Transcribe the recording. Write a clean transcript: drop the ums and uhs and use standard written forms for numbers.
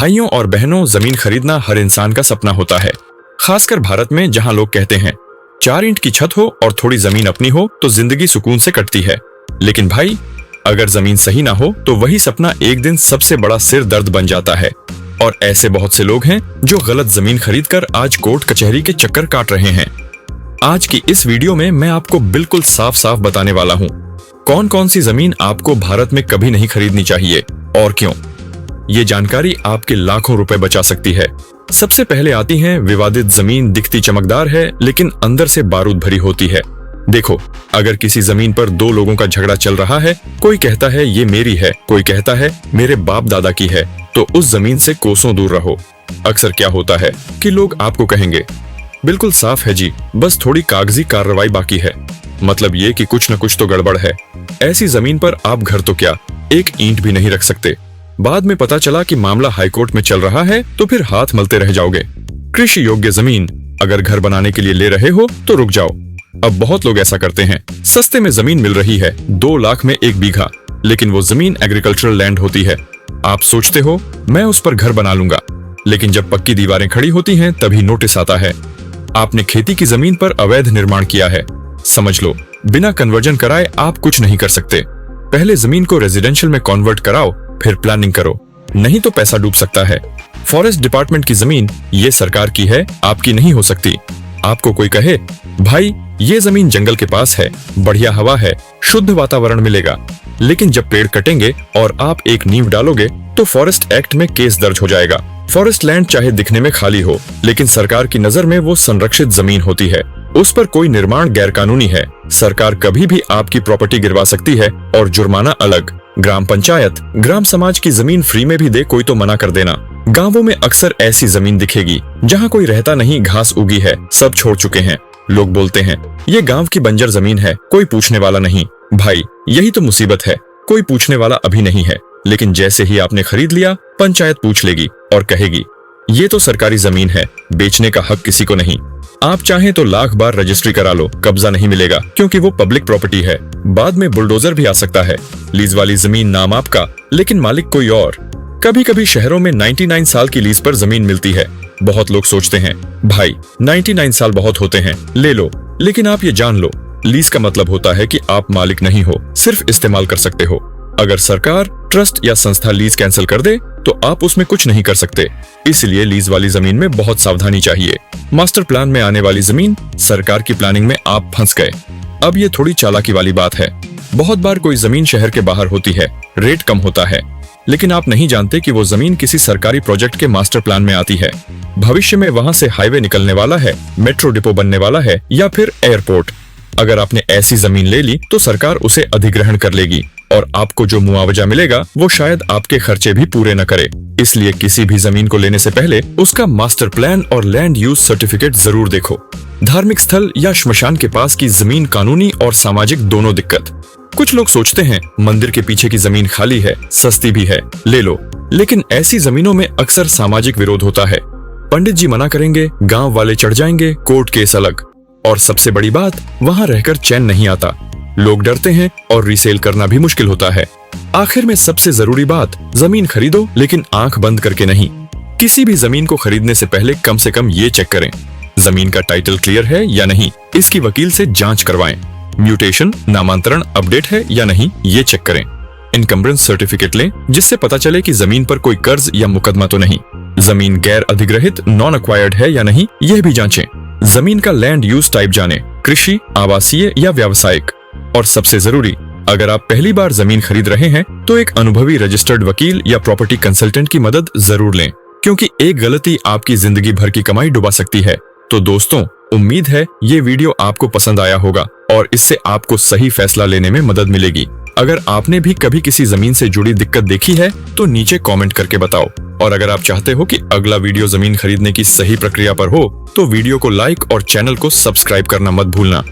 भाइयों और बहनों, जमीन खरीदना हर इंसान का सपना होता है, खासकर भारत में जहां लोग कहते हैं 4 ईंट की छत हो और थोड़ी जमीन अपनी हो तो जिंदगी सुकून से कटती है। लेकिन भाई, अगर जमीन सही ना हो तो वही सपना एक दिन सबसे बड़ा सिर दर्द बन जाता है। और ऐसे बहुत से लोग हैं जो गलत जमीन खरीदकर आज कोर्ट कचहरी के चक्कर काट रहे हैं। आज की इस वीडियो में मैं आपको बिल्कुल साफ साफ बताने वाला हूँ कौन कौन सी जमीन आपको भारत में कभी नहीं खरीदनी चाहिए और क्यों। ये जानकारी आपके लाखों रुपए बचा सकती है। सबसे पहले आती है विवादित जमीन। दिखती चमकदार है लेकिन अंदर से बारूद भरी होती है। देखो, अगर किसी जमीन पर 2 लोगों का झगड़ा चल रहा है, कोई कहता है ये मेरी है, कोई कहता है मेरे बाप दादा की है, तो उस जमीन से कोसों दूर रहो। अक्सर क्या होता है कि लोग आपको कहेंगे बिल्कुल साफ है जी, बस थोड़ी कागजी कार्रवाई बाकी है। मतलब ये कि कुछ न कुछ तो गड़बड़ है। ऐसी जमीन पर आप घर तो क्या, एक ईंट भी नहीं रख सकते। बाद में पता चला कि मामला हाईकोर्ट में चल रहा है तो फिर हाथ मलते रह जाओगे। कृषि योग्य जमीन अगर घर बनाने के लिए ले रहे हो तो रुक जाओ। अब बहुत लोग ऐसा करते हैं, सस्ते में जमीन मिल रही है 2 लाख में 1 बीघा, लेकिन वो जमीन एग्रीकल्चरल लैंड होती है। आप सोचते हो मैं उस पर घर बना लूंगा, लेकिन जब पक्की दीवारें खड़ी होती हैं तभी नोटिस आता है आपने खेती की जमीन पर अवैध निर्माण किया है। समझ लो, बिना कन्वर्जन कराए आप कुछ नहीं कर सकते। पहले जमीन को रेजिडेंशियल में कन्वर्ट कराओ, फिर प्लानिंग करो, नहीं तो पैसा डूब सकता है। फॉरेस्ट डिपार्टमेंट की जमीन ये सरकार की है, आपकी नहीं हो सकती। आपको कोई कहे भाई ये जमीन जंगल के पास है, बढ़िया हवा है, शुद्ध वातावरण मिलेगा, लेकिन जब पेड़ कटेंगे और आप एक नींव डालोगे तो फॉरेस्ट एक्ट में केस दर्ज हो जाएगा। फॉरेस्ट लैंड चाहे दिखने में खाली हो, लेकिन सरकार की नजर में वो संरक्षित जमीन होती है। उस पर कोई निर्माण गैरकानूनी है, सरकार कभी भी आपकी प्रॉपर्टी गिरवा सकती है और जुर्माना अलग। ग्राम पंचायत, ग्राम समाज की जमीन फ्री में भी दे कोई तो मना कर देना। गांवों में अक्सर ऐसी जमीन दिखेगी जहां कोई रहता नहीं, घास उगी है, सब छोड़ चुके हैं। लोग बोलते हैं ये गांव की बंजर जमीन है, कोई पूछने वाला नहीं। भाई यही तो मुसीबत है, कोई पूछने वाला अभी नहीं है, लेकिन जैसे ही आपने खरीद लिया पंचायत पूछ लेगी और कहेगी ये तो सरकारी जमीन है, बेचने का हक किसी को नहीं। आप चाहें तो लाख बार रजिस्ट्री करा लो, कब्जा नहीं मिलेगा क्योंकि वो पब्लिक प्रॉपर्टी है। बाद में बुलडोजर भी आ सकता है। लीज वाली जमीन नाम आपका, लेकिन मालिक कोई और। कभी कभी शहरों में 99 साल की लीज पर जमीन मिलती है। बहुत लोग सोचते हैं भाई 99 साल बहुत होते हैं, ले लो, लेकिन आप ये जान लो लीज का मतलब होता है कि आप मालिक नहीं हो, सिर्फ इस्तेमाल कर सकते हो। अगर सरकार, ट्रस्ट या संस्था लीज कैंसिल कर दे तो आप उसमें कुछ नहीं कर सकते। इसलिए लीज वाली जमीन में बहुत सावधानी चाहिए। मास्टर प्लान में आने वाली जमीन, सरकार की प्लानिंग में आप फंस गए। अब ये थोड़ी चालाकी वाली बात है। बहुत बार कोई जमीन शहर के बाहर होती है, रेट कम होता है, लेकिन आप नहीं जानते कि वो जमीन किसी सरकारी प्रोजेक्ट के मास्टर प्लान में आती है। भविष्य में वहां से हाईवे निकलने वाला है, मेट्रो डिपो बनने वाला है या फिर एयरपोर्ट। अगर आपने ऐसी जमीन ले ली तो सरकार उसे अधिग्रहण कर लेगी और आपको जो मुआवजा मिलेगा वो शायद आपके खर्चे भी पूरे न करे। इसलिए किसी भी जमीन को लेने से पहले उसका मास्टर प्लान और लैंड यूज सर्टिफिकेट जरूर देखो। धार्मिक स्थल या श्मशान के पास की जमीन कानूनी और सामाजिक दोनों दिक्कत। कुछ लोग सोचते हैं मंदिर के पीछे की जमीन खाली है, सस्ती भी है, ले लो, लेकिन ऐसी जमीनों में अक्सर सामाजिक विरोध होता है। पंडित जी मना करेंगे, गांव वाले चढ़ जाएंगे, कोर्ट केस अलग, और सबसे बड़ी बात वहां रहकर चैन नहीं आता। लोग डरते हैं और रीसेल करना भी मुश्किल होता है। आखिर में सबसे जरूरी बात, जमीन खरीदो लेकिन आंख बंद करके नहीं। किसी भी जमीन को खरीदने से पहले कम से कम ये चेक करें जमीन का टाइटल क्लियर है या नहीं, इसकी वकील से जांच करवाएं। म्यूटेशन, नामांतरण अपडेट है या नहीं, ये चेक करें। इनकम्बरेंस सर्टिफिकेट लें जिससे पता चले कि जमीन पर कोई कर्ज या मुकदमा तो नहीं। जमीन गैर अधिग्रहित, नॉन अक्वायर्ड है या नहीं, यह भी जांचें। जमीन का लैंड यूज टाइप जाने, कृषि, आवासीय या व्यावसायिक। और सबसे जरूरी, अगर आप पहली बार जमीन खरीद रहे हैं तो एक अनुभवी रजिस्टर्ड वकील या प्रॉपर्टी कंसल्टेंट की मदद जरूर लें, क्योंकि एक गलती आपकी जिंदगी भर की कमाई डुबा सकती है। तो दोस्तों, उम्मीद है ये वीडियो आपको पसंद आया होगा और इससे आपको सही फैसला लेने में मदद मिलेगी। अगर आपने भी कभी किसी जमीन से जुड़ी दिक्कत देखी है तो नीचे कमेंट करके बताओ। और अगर आप चाहते हो कि अगला वीडियो जमीन खरीदने की सही प्रक्रिया पर हो तो वीडियो को लाइक और चैनल को सब्सक्राइब करना मत भूलना।